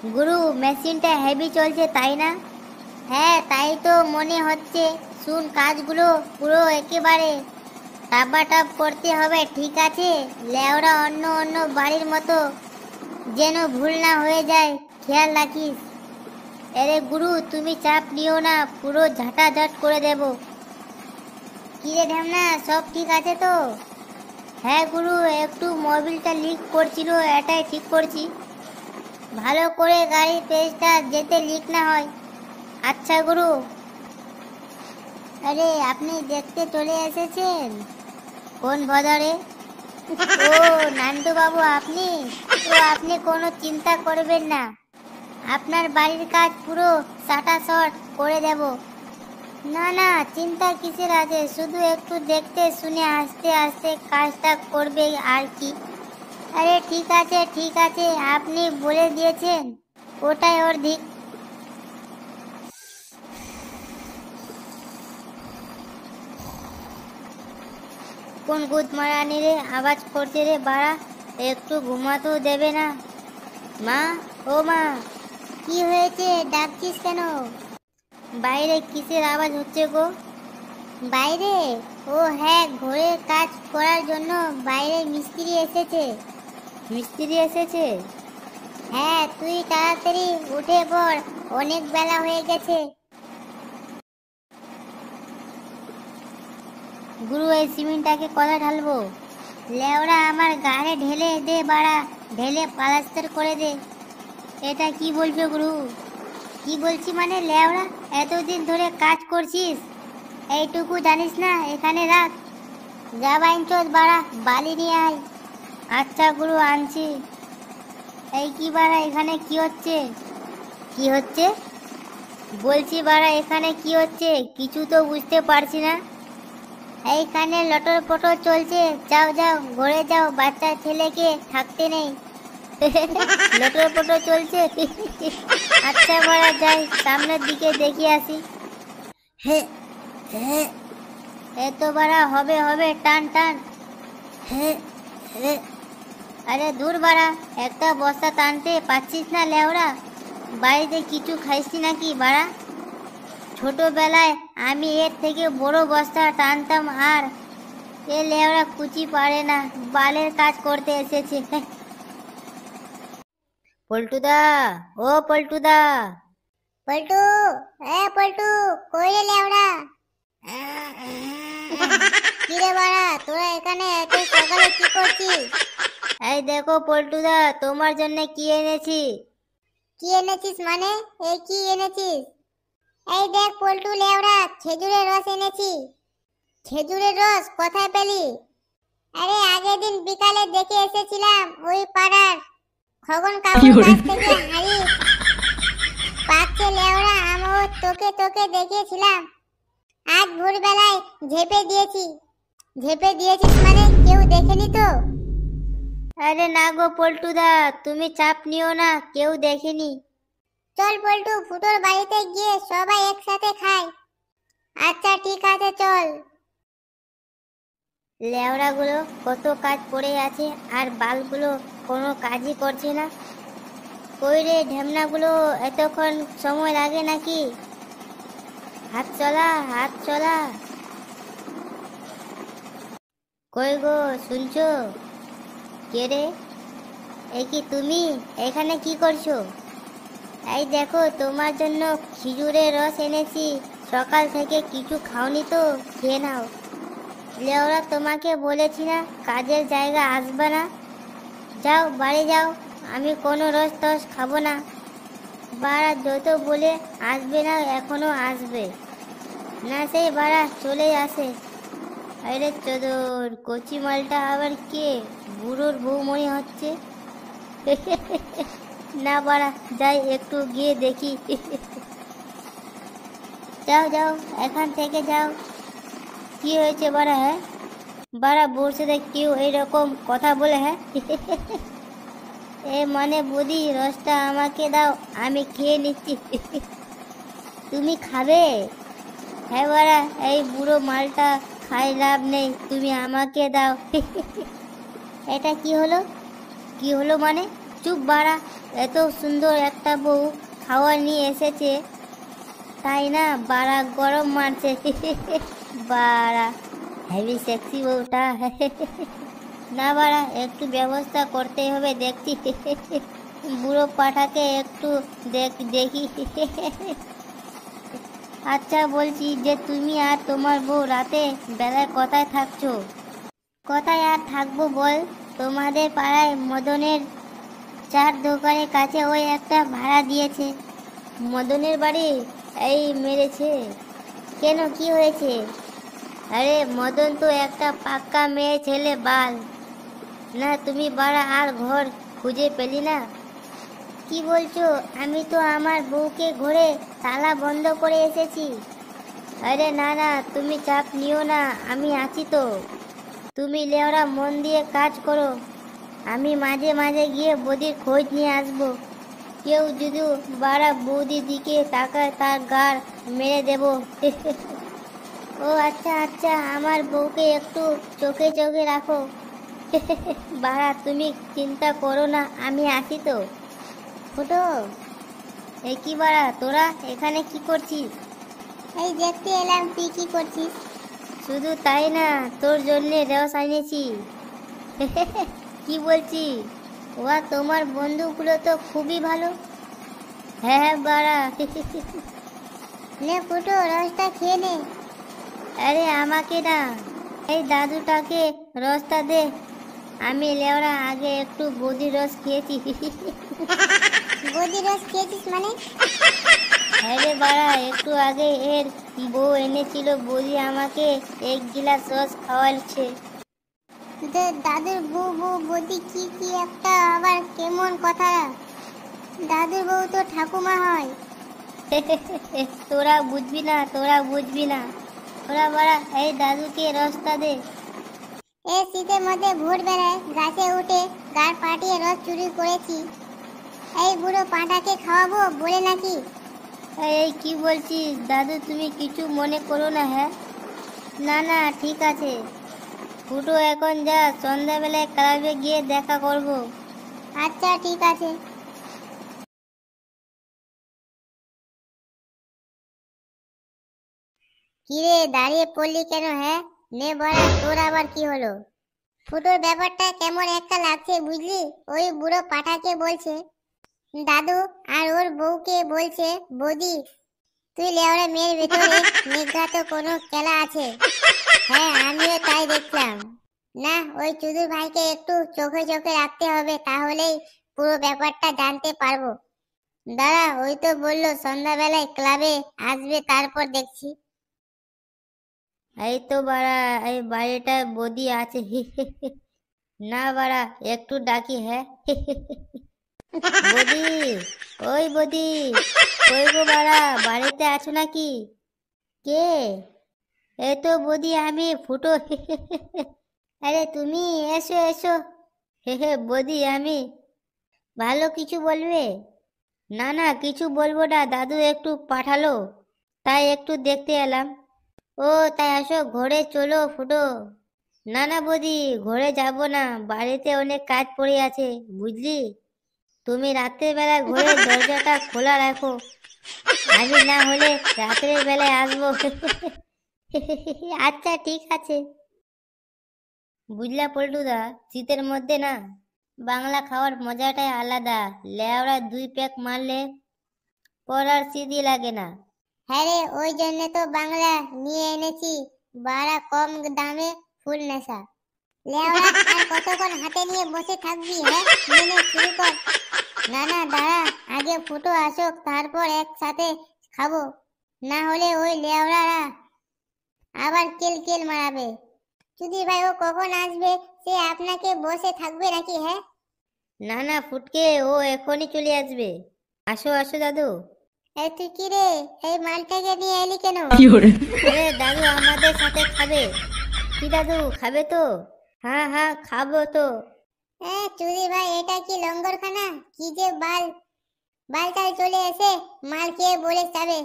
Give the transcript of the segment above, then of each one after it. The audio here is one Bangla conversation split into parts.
গুরু, মেশিনটা হেভি চলছে তাই না? হ্যাঁ, তাই তো মনে হচ্ছে। শুন, কাজগুলো পুরো একেবারে টাপাটাপ করতে হবে, ঠিক আছে? লেওরা অন্য অন্য বাড়ির মতো যেন ভুল না হয়ে যায়, খেয়াল রাখিস। আরে গুরু, তুমি চাপ নিও না, পুরো ঝাঁটাঝাট করে দেব। কি রে ঢ্যামনা, সব ঠিক আছে তো? হ্যাঁ গুরু, একটু মোবিলটা লিক করছিল, এটাই ঠিক করছি। ভালো করে গাড়ির পেজটা যেতে লিক না হয়। আচ্ছা গুরু। আরে আপনি দেখতে চলে এসেছেন? কোন ভদারে? ও, নান্টু বাবু আপনি? তো আপনি কোনো চিন্তা করবেন না, আপনার বাড়ির কাজ পুরো শর্ট করে দেব। না না, চিন্তা কিসের আছে, শুধু একটু দেখতে শুনে আস্তে আস্তে কাজটা করবে আর কি। আরে ঠিক আছে ঠিক আছে, আপনি বলে দিয়েছেন, ওটাই ওর দিক। কোন গুদমারানি রে আওয়াজ করছে রে বাড়া? একটু ঘুমাতেও দেবে না। মা, ও মা, কি হয়েছে, ডাকছিস কেন? বাইরে কিসের আওয়াজ হচ্ছে গো? বাইরে? ও হ্যাঁ, ঘরের কাজ করার জন্য বাইরে মিস্ত্রি এসেছে। মিস্ত্রি এসেছে? হ্যাঁ, তুই তাড়াতাড়ি উঠে পড়, অনেক বেলা হয়ে গেছে। গুরু, এই সিমেন্টটাকে কোথায় ঢালবো? লেওড়া আমার গায়ে ঢেলে দে বাড়া, ঢেলে প্লাস্টার করে দে। এটা কি বলছো গুরু? কি বলছি মানে লেওড়া, এতদিন ধরে কাজ করছিস, এইটুকু জানিস না? এখানে রাখ। যা বাইনচোদ বাড়া, বালি নিয়ে আয়। আচ্ছা গুরু, আনছি। এই কি বাড়া, এখানে কি হচ্ছে? কি হচ্ছে বলছি বাড়া, এখানে কি হচ্ছে কিছু তো বুঝতে পারছি না। এইখানে লটর পটর চলছে, যাও যাও ঘরে যাও, বাচ্চা ছেলেকে থাকতে নেই। লটর পটর চলছে। আচ্ছা বাড়া, যাই সামনের দিকে দেখি আসি। হে হে, এত বাড়া হবে হবে, টান টান। হে হে, আরে দূর বাড়া, একটা বস্তা টানতে পারছিস না লেওড়া? বাড়িতে কিছু খাইছি নাকি বাড়া? ছোটবেলায় আমি এর থেকে বড় বস্তা টানতাম, আর এ লেওড়া কুচি পারে না, বালের কাজ করতে এসেছে। পল্টুদা, ও পল্টুদা। পল্টু, এ পল্টু, কই রে লেওড়া? কি রে বাড়া, তোরা এখানে এত সকালে কি করছিস? এই দেখো পল্টুদা, তোমার জন্য কি এনেছি। কি এনেছিস মানে? এই কি এনেছিস? এই দেখ পল্টু লেওড়া, খেজুরের রস এনেছি। খেজুরের রস কোথায় পেলি? আরে আগের দিন বিকালে দেখে এসেছিলাম ওই পাড়ার খগন কাকুর কাছ থেকে হাড়ি পাচ্ছে লেওড়া, আমিও তোকে তোকে দেখেছিলাম। আজ ভোরবেলায় ঝেপে দিয়েছি। ঝেপে দিয়েছিস মানে কেউ দেখেনি তো? আরে না গো পল্টুদা, তুমি চাপ নিও না, কেউ দেখেনি। চল পল্টু, ফুটোর বাড়িতে গিয়ে সবাই একসাথে খাই। আচ্ছা ঠিক আছে, চল। লেওড়াগুলো কত কাজ পড়ে আছে, আর বালগুলো কোনো কাজই করছে না। কই রে ঢেমনাগুলো, এতক্ষণ সময় লাগে নাকি? হাত চলা হাত চলা। কই গো, শুনছো? কে রে? এ কি তুমি এখানে কি করছো? এই দেখো, তোমার জন্য খেজুরের রস এনেছি, সকাল থেকে কিছু খাওনি তো, খেয়ে নাও। লেওরা, তোমাকে বলেছি না কাজের জায়গা আসবে না। যাও বাড়ি যাও, আমি কোনো রস টস খাবো না। বাড়া যত বলে আসবে না, এখনো আসবে না, সেই বাড়া চলে আসে। আরে চোদর, কচি মালটা আবার কে? বুড়োর বউ মনে হচ্ছে। না বাড়া, যাই একটু গিয়ে দেখি। যাও যাও, এখান থেকে যাও। কি হয়েছে বাড়া? হ্যাঁ বাড়া, বউর সাথে কেউ এইরকম কথা বলে? হ্যাঁ। এ মানে বুদি, রসটা আমাকে দাও, আমি খেয়ে নিচ্ছি। তুমি খাবে? হ্যাঁ বাড়া, এই বুড়ো মালটা খাই লাভ নেই, তুমি আমাকে দাও। এটা কি হলো? কি হলো মানে? চুপ বাড়া, এত সুন্দর একটা বউ খাওয়া নিয়ে এসেছে, তাই না বাড়া গরম মারছে। বাড়া হেভি সেক্সি বউটা। না বাড়া, একটু ব্যবস্থা করতে হবে দেখছি। বুড়ো পাঠাকে একটু দেখি। আচ্ছা বলছি যে তুমি আর তোমার বউ রাতে বেলায় কোথায় থাকছো? কোথায় আর থাকবো বল, তোমাদের পাড়ায় মদনের চার দোকানের কাছে ওই একটা ভাড়া দিয়েছে। মদনের বাড়ি? এই মেরেছে কেন, কি হয়েছে? আরে মদন তো একটা পাক্কা মেয়ে ছেলে বাল। না তুমি বাড়া আর ঘর খুঁজে পেলি না? কি বলছো? আমি তো আমার বউকে ঘরে তালা বন্ধ করে এসেছি। আরে না না, তুমি চাপ নিও না, আমি আছি তো। তুমি লেওরা মন দিয়ে কাজ করো, আমি মাঝে মাঝে গিয়ে বৌদির খোঁজ নিয়ে আসবো। কেউ যদি বাড়া বৌদির দিকে তাকায় তার গাড় মেরে দেব। ও আচ্ছা আচ্ছা, আমার বউকে একটু চোখে চোখে রাখো। বাড়া তুমি চিন্তা করো না, আমি আছি তো। ফুটো, এই কি বাড়া তোরা এখানে কি করছিস? এই দেখতে এলাম, তুই কি করছিস? শুধু তাই না, তোর জন্য রস আনিয়েছি। কি বলছি? ওয়া তোমার বন্ধুগুলো তো খুবই ভালো। হ্যাঁ হ্যাঁ বাড়া। নে ফুটো, রসটা খেয়ে নে। আরে আমাকে না, এই দাদুটাকে রসটা দে। আমি লেওড়া আগে একটু বৌদির রস খেয়েছি। বৌদির রস খেয়েছিস মানে? আরে বাড়া, একটু আগে এর বউ এনেছিল, বৌদি আমাকে এক গিলাস রস খাওয়াচ্ছে। দাদুর বউ বৌদি কি কি একটা আবার কেমন কথা? দাদুর বউ তো ঠাকুমা হয়। তোরা বুঝবি না, তোরা বুঝবি না। ওরা বাড়া, এই দাদুকে রসটা দে। এই শীতের মধ্যে ভোর বেলায় গাছে উঠে গাড় পাটিয়ে রস চুরি করেছি, এই বুড়ো পাঁঠাকে খাওয়াবো বলে নাকি? এই কি বলছিস দাদু, তুমি কিছু মনে করো না। হ্যাঁ না না ঠিক আছে, ফুটো এখন যা, সন্ধ্যাবেলায় ক্লাবে গিয়ে দেখা করব। আচ্ছা ঠিক আছে। কিরে দাঁড়িয়ে পড়লি কেন? হ্যাঁ নে বড়া, তোর আবার কি হলো? ফুটোর ব্যাপারটা কেমন একটা লাগছে বুঝলি? ওই বুড়ো পাঠাকে বলছে দাদু, আর ওর বউকে বলছে বৌদি। তুই লেওড়া মেয়ের ভেতরে নিঘাত কোনো খেলা আছে। হ্যাঁ আমিও তাই দেখলাম। না, ওই চুদুর ভাইকে একটু চোখে চোখে রাখতে হবে, তাহলেই পুরো ব্যাপারটা জানতে পারবো। দাঁড়া, ওই তো বললো সন্ধ্যাবেলায় ক্লাবে আসবে, তারপর দেখছি। এই তো বাড়া, এই বাড়িটা বৌদি আছে। না বাড়া, একটু ডাকি। হ্যাঁ বৌদি, ওই বৌদি, কই গো বাড়া, বাড়িতে আছো নাকি? কে? এই তো বৌদি, আমি ফুটো। আরে তুমি এসো এসো। হে বৌদি, আমি। ভালো কিছু বলবে? না না কিছু বলবো না, দাদু একটু পাঠালো, তাই একটু দেখতে এলাম। ও তাই আসো, ঘরে চলো ফুটো। না না বৌদি, ঘরে যাব না, বাড়িতে অনেক কাজ পড়ে আছে বুঝলি। তুমি রাতের বেলা ঘরের দরজাটা খোলা রাখো, আমি না হলে রাতের বেলায় আসবো। আচ্ছা ঠিক আছে। বুঝলা পল্টুদা, শীতের মধ্যে না বাংলা খাওয়ার মজাটাই আলাদা। লেওড়া 2 প্যাক মারলে পর আর স্মৃতি লাগে না। হ্যাঁ রে, ওই জন্য তো বাংলা নিয়ে এনেছি, বাড়া কম দামে ফুল নেশা। লেওড়া আর কতক্ষণ হাতে নিয়ে বসে থাকবি? হ্যাঁ নে শুরু কর। না না দাঁড়া, আগে ফুটো আসুক, তারপর একসাথে খাবো, না হলে ওই লেওড়ারা আবার কেল কেল মারাবে। চুদি ভাই ও কখন আসবে? সে আপনাকে বসে থাকবে নাকি? হ্যাঁ না না ফুটকে, ও এখনই চলে আসবে। আসো আসো দাদু। এই তুই কি রে, এই মালটাকে নিয়ে এলি কেন? আরে দাদু আমাদের সাথে খাবে। কি দাদু খাবে তো? হ্যাঁ হ্যাঁ খাবো তো। চুদি ভাই, এটা কি লঙ্গরখানা? কি যে বালটাই চলে এসে মাল খেয়ে বলে যাবে।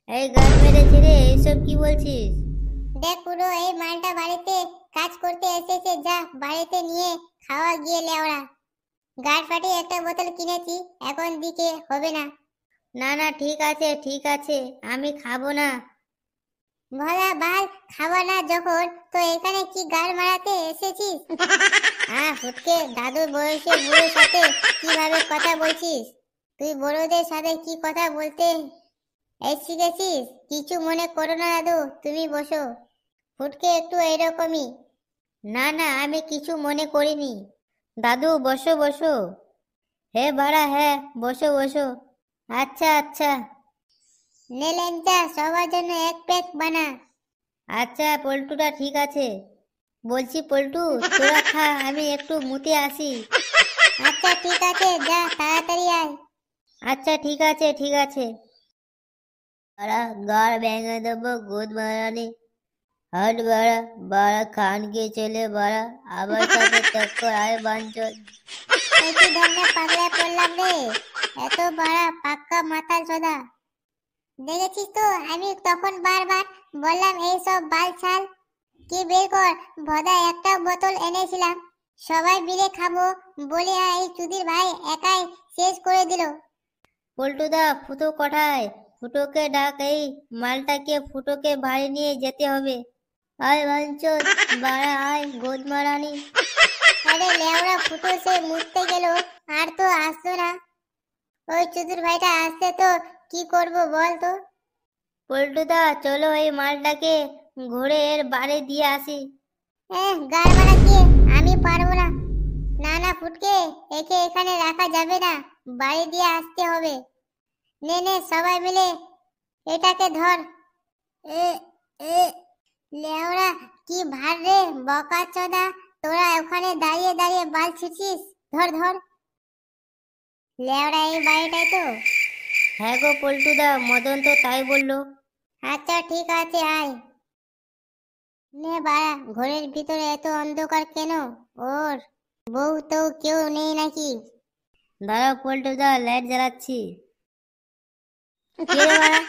এই গান মেরেছে রে, এইসব কি বলছিস? দেখ পুরো, এই মালটা বাড়িতে কাজ করতে এসেছে, যা বাড়িতে নিয়ে খাওয়া গিয়ে লেওড়া। গাড় ফাটিয়ে একটা বোতল কিনেছি, এখন দিকে হবে না। না না ঠিক আছে ঠিক আছে, আমি খাবো না। ভোলা বাল, খাবো না যখন তো এখানে কি গাড় মারাতে এসেছিস? ফুটকে, দাদুর বয়সে বুড়োর সাথে কিভাবে কথা বলছিস? তুই বড়দের সাথে কি কথা বলতে শিখেছিস? কিছু মনে করো না দাদু, তুমি বসো। ফুটকে একটু এরকমই। না না, আমি কিছু মনে করিনি। দাদু বসো বসো। হে বাড়া, হ্যাঁ বসো বসো। আচ্ছা আচ্ছা। নে লেঞ্চা, সবার জন্য এক প্যাক বানা। আচ্ছা পল্টুটা ঠিক আছে। বলছি পল্টু, তোরা খা, আমি একটু মুতে আসি। আচ্ছা ঠিক আছে, যা তাড়াতাড়ি আয়। আচ্ছা ঠিক আছে ঠিক আছে। বাড়া গাড় ভেঙে দেবো গুদ মারানি। হট বাড়া, বাড়া খানকে ছেলে বাড়া, আবার সাথে টক্কর আয় বাঞ্চল। কি ধরনের পাগলায় পড়লাম রে, এত বাড়া পাক্কা মাথার চোদা। দেখেছিস তো, আমি তখন বারবার বললাম এইসব বাল ছাল কি বের কর। ভদা একটা বোতল এনেছিলাম, সবাই মিলে খাবো বলে এই চুদির ভাই একাই শেষ করে দিল। পল্টুদা, ফুটো কোথায়? ফুটোকে ডাক, এই মালটাকে ফুটোকে বাড়ি নিয়ে যেতে হবে। আয় বাঞ্চল, বাড়া আয় গোদ মারানি। আরে লেওড়া, ফুটো সে মুততে গেল, আর তো আসতো না। ওই চুদির ভাইটা আসতে তো কি করব বল তো? পল্টুদা চলো এই মালটাকে ঘুরে এর বাড়ি দিয়ে আসি। গাড় মারা কি, আমি পারবো না। না না ফুটকে, একে এখানে রাখা যাবে না, বাড়ি দিয়ে আসতে হবে। নে নে সবাই মিলে এটাকে ধর। এ এ লেওড়া, কি ভার রে বকা চোদা, তোরা ওখানে দাঁড়িয়ে দাঁড়িয়ে বাল ছিড়ছিস। ধর ধর। লেওড়া এই বাড়িটাই তো? হ্যাঁ গো পল্টুদা, মদন তো তাই বললো। আচ্ছা ঠিক আছে আয়। নে বাড়া, ঘরের ভিতরে এত অন্ধকার কেন? ওর বউ তো কেউ নেই নাকি? দাঁড়াও পল্টুদা, লাইট জ্বালাচ্ছি। কে রে বাড়া,